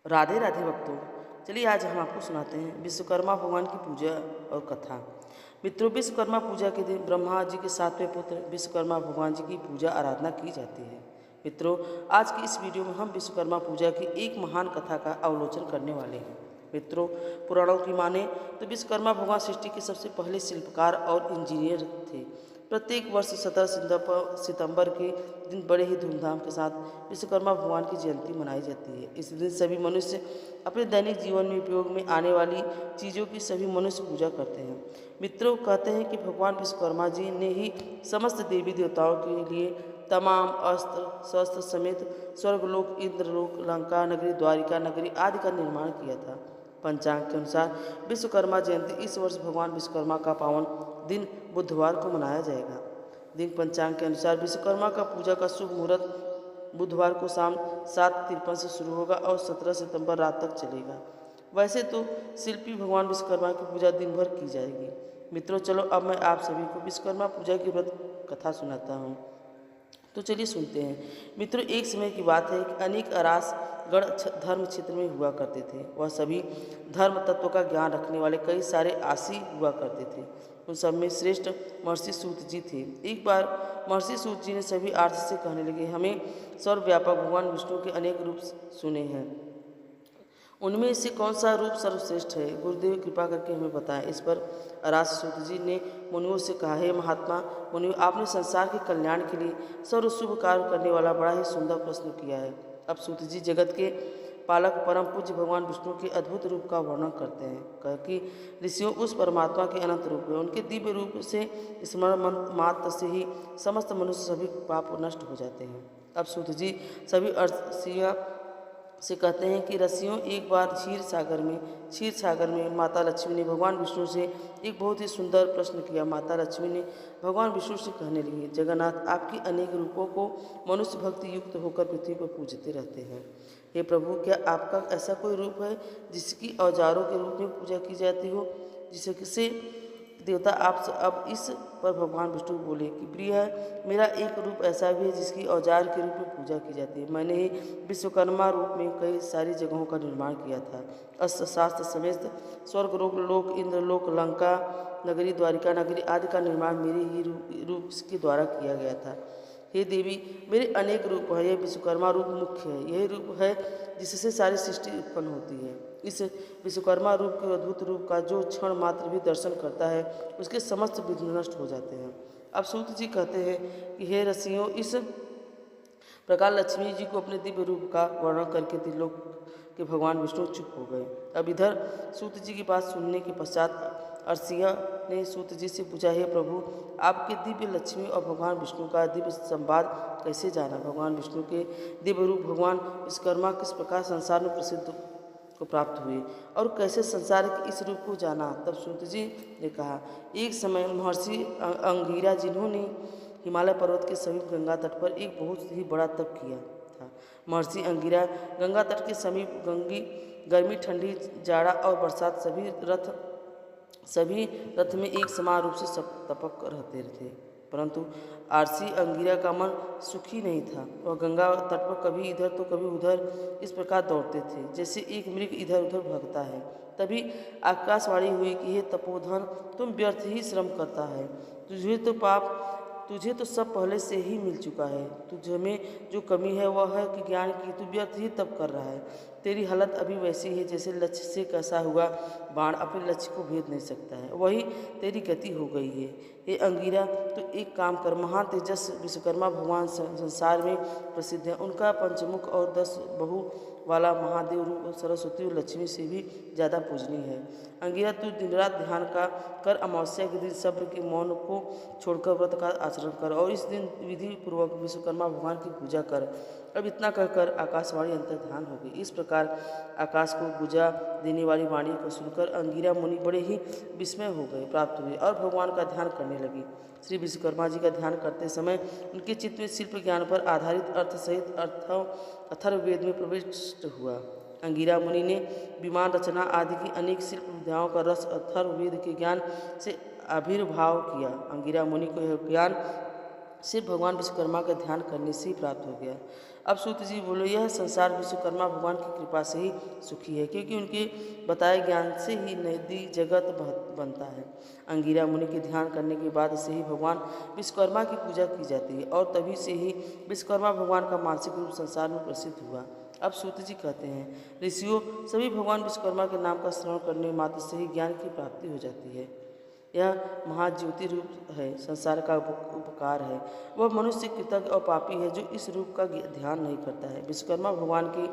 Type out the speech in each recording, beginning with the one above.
राधे राधे भक्तों। चलिए आज हम आपको सुनाते हैं विश्वकर्मा भगवान की पूजा और कथा। मित्रों, विश्वकर्मा पूजा के दिन ब्रह्मा जी के सातवें पुत्र विश्वकर्मा भगवान जी की पूजा आराधना की जाती है। मित्रों, आज की इस वीडियो में हम विश्वकर्मा पूजा की एक महान कथा का अवलोकन करने वाले हैं। मित्रों, पुराणों की माने तो विश्वकर्मा भगवान सृष्टि के सबसे पहले शिल्पकार और इंजीनियर थे। प्रत्येक वर्ष 17 सितंबर के दिन बड़े ही धूमधाम के साथ विश्वकर्मा भगवान की जयंती मनाई जाती है। इस दिन सभी मनुष्य अपने दैनिक जीवन में उपयोग में आने वाली चीज़ों की सभी मनुष्य पूजा करते हैं। मित्रों, कहते हैं कि भगवान विश्वकर्मा जी ने ही समस्त देवी देवताओं के लिए तमाम अस्त्र शस्त्र समेत स्वर्गलोक, इंद्रलोक, लंका नगरी, द्वारिका नगरी आदि का निर्माण किया था। पंचांग के अनुसार विश्वकर्मा जयंती इस वर्ष भगवान विश्वकर्मा का पावन दिन बुधवार को मनाया जाएगा। दिन पंचांग के अनुसार विश्वकर्मा का पूजा का शुभ मुहूर्त बुधवार को शाम 7:53 से शुरू होगा और 17 सितंबर रात तक चलेगा। वैसे तो शिल्पी भगवान विश्वकर्मा की पूजा दिन भर की जाएगी। मित्रों, चलो अब मैं आप सभी को विश्वकर्मा पूजा की व्रत कथा सुनाता हूँ। तो चलिए सुनते हैं। मित्रों, एक समय की बात है कि अनेक अरास गण धर्म क्षेत्र में हुआ करते थे। वह सभी धर्म तत्वों का ज्ञान रखने वाले कई सारे आसी हुआ करते थे। उन सब में श्रेष्ठ महर्षि सूत जी थे। एक बार महर्षि सूत जी ने सभी आर्थ से कहने लगे, हमें सर्वव्यापक भगवान विष्णु के अनेक रूप सुने हैं, उनमें से कौन सा रूप सर्वश्रेष्ठ है? गुरुदेव कृपा करके हमें बताएं। इस पर अरास सूत जी ने मुनियों से कहा, हे महात्मा मुनियों, आपने संसार के कल्याण के लिए सर्व शुभ कार्य करने वाला बड़ा ही सुंदर प्रश्न किया है। अब सूत जी जगत के पालक परम पूज्य भगवान विष्णु के अद्भुत रूप का वर्णन करते हैं। कह कि ऋषियों उस परमात्मा के अनंत रूप है। उनके दिव्य रूप से स्मरण मात्र से ही समस्त मनुष्य सभी पाप नष्ट हो जाते हैं। अब सूत जी सभी अर्षियों से कहते हैं कि ऋषियों, एक बार क्षीर सागर में माता लक्ष्मी ने भगवान विष्णु से एक बहुत ही सुंदर प्रश्न किया। माता लक्ष्मी ने भगवान विष्णु से कहने लगी, जगन्नाथ, आपकी अनेक रूपों को मनुष्य भक्ति युक्त होकर पृथ्वी पर पूजते रहते हैं। हे प्रभु, क्या आपका ऐसा कोई रूप है जिसकी औजारों के रूप में पूजा की जाती हो? जिससे देवता आप अब इस पर भगवान विष्णु बोले कि प्रिय है, मेरा एक रूप ऐसा भी है जिसकी औजार के रूप में पूजा की जाती है। मैंने ही विश्वकर्मा रूप में कई सारी जगहों का निर्माण किया था। अस्त्र शास्त्र समेत स्वर्गलोक, इंद्रलोक, लंका नगरी, द्वारिका नगरी आदि का निर्माण मेरे ही रूप के द्वारा किया गया था। हे देवी, मेरे अनेक रूप हैं, यह विश्वकर्मा रूप मुख्य है। यही रूप है जिससे सारी सृष्टि उत्पन्न होती है। इस विश्वकर्मा रूप के अद्भुत रूप का जो क्षण मात्र भी दर्शन करता है, उसके समस्त विघ्न नष्ट हो जाते हैं। अब सूत जी कहते हैं कि हे ऋषियों, इस प्रकार लक्ष्मी जी को अपने दिव्य रूप का वर्णन करके त्रिलोक के भगवान विष्णु चुप हो गए। अब इधर सूत जी की बात सुनने के पश्चात अर्षिया ने सूत जी से पूछा, हे प्रभु, आपके दिव्य लक्ष्मी और भगवान विष्णु का दिव्य संवाद कैसे जाना? भगवान विष्णु के दिव्य रूप भगवान विश्वकर्मा किस प्रकार संसार में प्रसिद्ध को प्राप्त हुए और कैसे संसार के इस रूप को जाना? तब सूत जी ने कहा, एक समय महर्षि अंगिरा, जिन्होंने हिमालय पर्वत के समीप गंगा तट पर एक बहुत ही बड़ा तप किया था। महर्षि अंगिरा गंगा तट के समीप गर्मी, ठंडी, जाड़ा और बरसात सभी रथ में एक समान रूप से सब तपक रहते थे। परंतु आरसी अंगिरा का मन सुखी नहीं था। वह गंगा तट पर कभी इधर तो कभी उधर इस प्रकार दौड़ते थे जैसे एक मृग इधर उधर भागता है। तभी आकाशवाणी हुई कि हे तपोधन, तुम व्यर्थ ही श्रम करता है। तुझे तो सब पहले से ही मिल चुका है। तुझ में जो कमी है वह है कि ज्ञान की तू व्यर्थ ही तप कर रहा है। तेरी हालत अभी वैसी है जैसे लक्ष्य से कसा हुआ बाण अपने लक्ष्य को भेद नहीं सकता है, वही तेरी गति हो गई है। हे अंगिरा, तो एक काम कर, महान तेजस विश्वकर्मा भगवान संसार में प्रसिद्ध है। उनका पंचमुख और 10 बहु वाला महादेव रूप सरस्वती और लक्ष्मी से भी ज़्यादा पूजनीय है। अंगिरा, तू दिन रात ध्यान का कर, अमावस्या के दिन सब्र के मौन को छोड़कर व्रत का आचरण कर और इस दिन विधि पूर्वक विश्वकर्मा भगवान की पूजा कर। अब इतना कहकर आकाशवाणी अंतर ध्यान हो गई। इस प्रकार आकाश को गुजा देने वाली वाणी को सुनकर अंगिरा मुनि बड़े ही विस्मय हो गए प्राप्त हुए और भगवान का ध्यान करने लगी। श्री विश्वकर्मा जी का ध्यान करते समय उनके चित्त में शिल्प ज्ञान पर आधारित अर्थ सहित अथर्ववेद में प्रविष्ट हुआ। अंगिरा मुनि ने विमान रचना आदि की अनेक शिल्प विद्याओं का रस अथर्ववेद के ज्ञान से आविर्भाव किया। अंगिरा मुनि को यह ज्ञान सिर्फ भगवान विश्वकर्मा का ध्यान करने से ही प्राप्त हो गया। अब सूत जी बोले, यह संसार विश्वकर्मा भगवान की कृपा से ही सुखी है, क्योंकि उनके बताए ज्ञान से ही नदी जगत बनता है। अंगिरा मुनि के ध्यान करने के बाद से ही भगवान विश्वकर्मा की पूजा की जाती है और तभी से ही विश्वकर्मा भगवान का मानसिक रूप संसार में प्रसिद्ध हुआ। अब सूत जी कहते हैं, ऋषियों, सभी भगवान विश्वकर्मा के नाम का श्रवण करने मात्र से ही ज्ञान की प्राप्ति हो जाती है। यह महाज्योति रूप है, संसार का उपकार है। वह मनुष्य कृतज्ञ और पापी है जो इस रूप का ध्यान नहीं करता है। विश्वकर्मा भगवान के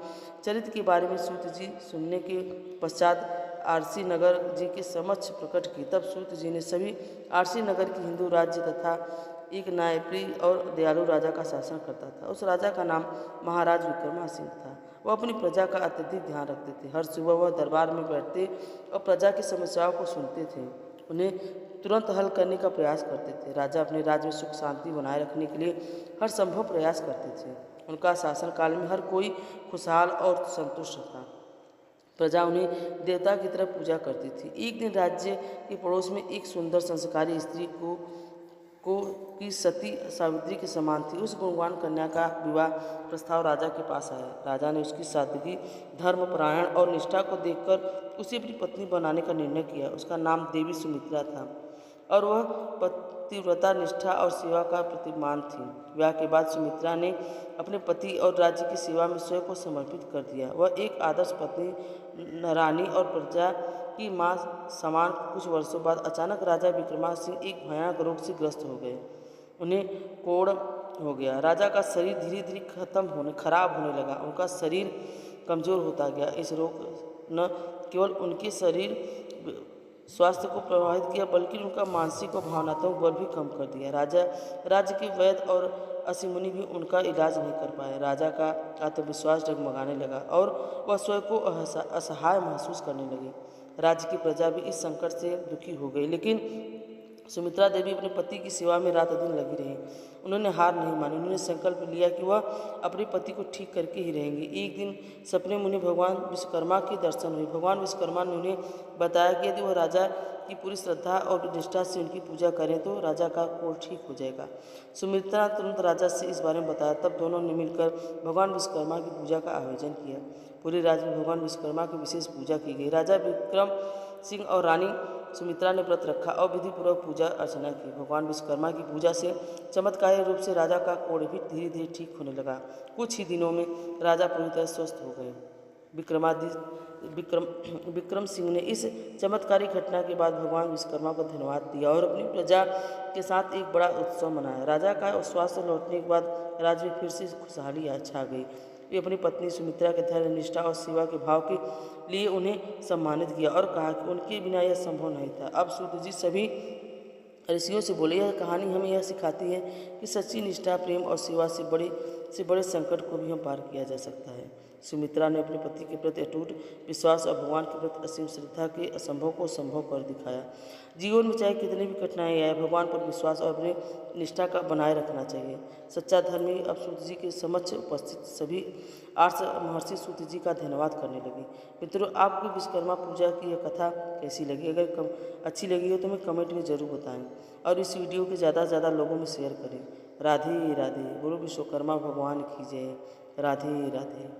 चरित्र के बारे में सूत जी सुनने के पश्चात आरसी नगर जी के समक्ष प्रकट की। तब सूत जी ने सभी आरसी नगर के हिंदू राज्य तथा एक न्यायप्रिय और दयालु राजा का शासन करता था। उस राजा का नाम महाराज विक्रमा सिंह था। वह अपनी प्रजा का अत्यधिक ध्यान रखते थे। हर सुबह वह दरबार में बैठते और प्रजा की समस्याओं को सुनते थे, उन्हें तुरंत हल करने का प्रयास करते थे। राजा अपने राज्य में सुख शांति बनाए रखने के लिए हर संभव प्रयास करते थे। उनका शासनकाल में हर कोई खुशहाल और संतुष्ट था। प्रजा उन्हें देवता की तरह पूजा करती थी। एक दिन राज्य के पड़ोस में एक सुंदर संस्कारी स्त्री की सती सावित्री के समान थी। उस गुणवान कन्या का विवाह प्रस्ताव राजा के पास आया। राजा ने उसकी सादगी, धर्मपरायण और निष्ठा को देखकर उसे अपनी पत्नी बनाने का निर्णय किया। उसका नाम देवी सुमित्रा था और वह पतिव्रता, निष्ठा और सेवा का प्रतिमान थी। विवाह के बाद सुमित्रा ने अपने पति और राज्य की सेवा में स्वयं को समर्पित कर दिया। वह एक आदर्श पत्नी, रानी और प्रजा की मां समान। कुछ वर्षों बाद अचानक राजा विक्रमासिंह एक भयानक रोग से ग्रस्त हो गए। उन्हें कोढ़ हो गया। राजा का शरीर धीरे धीरे खराब होने लगा। उनका शरीर कमजोर होता गया। इस रोग न केवल उनके शरीर स्वास्थ्य को प्रभावित किया बल्कि उनका मानसिक और भावनात्मक बल भी कम कर दिया। राज्य के वैद्य और असिमुनि भी उनका इलाज नहीं कर पाए। राजा का आत्मविश्वास डगमगाने लगा और वह स्वयं को असहाय महसूस करने लगे। राज्य की प्रजा भी इस संकट से दुखी हो गई, लेकिन सुमित्रा देवी अपने पति की सेवा में रात दिन लगी रही। उन्होंने हार नहीं मानी। उन्होंने संकल्प लिया कि वह अपने पति को ठीक करके ही रहेंगी। एक दिन सपने में उन्हें भगवान विश्वकर्मा के दर्शन हुए। भगवान विश्वकर्मा ने उन्हें बताया कि यदि वह राजा की पूरी श्रद्धा और निष्ठा से उनकी पूजा करें तो राजा का कोढ़ ठीक हो जाएगा। सुमित्रा तुरंत राजा से इस बारे में बताया। तब दोनों ने मिलकर भगवान विश्वकर्मा की पूजा का आयोजन किया। पूरे राज्य में भगवान विश्वकर्मा की विशेष पूजा की गई। राजा विक्रम सिंह और रानी सुमित्रा ने व्रत रखा और विधिपूर्वक पूजा अर्चना की। भगवान विश्वकर्मा की पूजा से चमत्कारी रूप से राजा का कोढ़ भी धीरे धीरे ठीक होने लगा। कुछ ही दिनों में राजा पूरी तरह स्वस्थ हो गए। विक्रम सिंह ने इस चमत्कारी घटना के बाद भगवान विश्वकर्मा को धन्यवाद दिया और अपनी प्रजा के साथ एक बड़ा उत्सव मनाया। राजा का स्वास्थ्य लौटने के बाद राज्य में फिर से खुशहाली छा गई। वे अपनी पत्नी सुमित्रा के धैर्य, निष्ठा और सेवा के भाव के लिए उन्हें सम्मानित किया और कहा कि उनके बिना यह संभव नहीं था। अब सूत जी सभी ऋषियों से बोले, यह कहानी हमें यह सिखाती है कि सच्ची निष्ठा, प्रेम और सेवा से बड़े संकट को भी हम पार किया जा सकता है। सुमित्रा ने अपने पति के प्रति अटूट विश्वास और भगवान के प्रति असीम श्रद्धा के असंभव को संभव कर दिखाया। जीवन में चाहे कितनी भी कठिनाई आए, भगवान पर विश्वास और अपने निष्ठा का बनाए रखना चाहिए। सच्चा धर्मी अब सूत जी के समक्ष उपस्थित सभी आर्ष महर्षि सूत जी का धन्यवाद करने लगे। मित्रों, आपको विश्वकर्मा पूजा की यह कथा कैसी लगी? अगर अच्छी लगी हो तो हमें कमेंट में ज़रूर बताएं और इस वीडियो को ज़्यादा से ज़्यादा लोगों में शेयर करें। राधे राधे। बोलो विश्वकर्मा भगवान की जय। राधे राधे।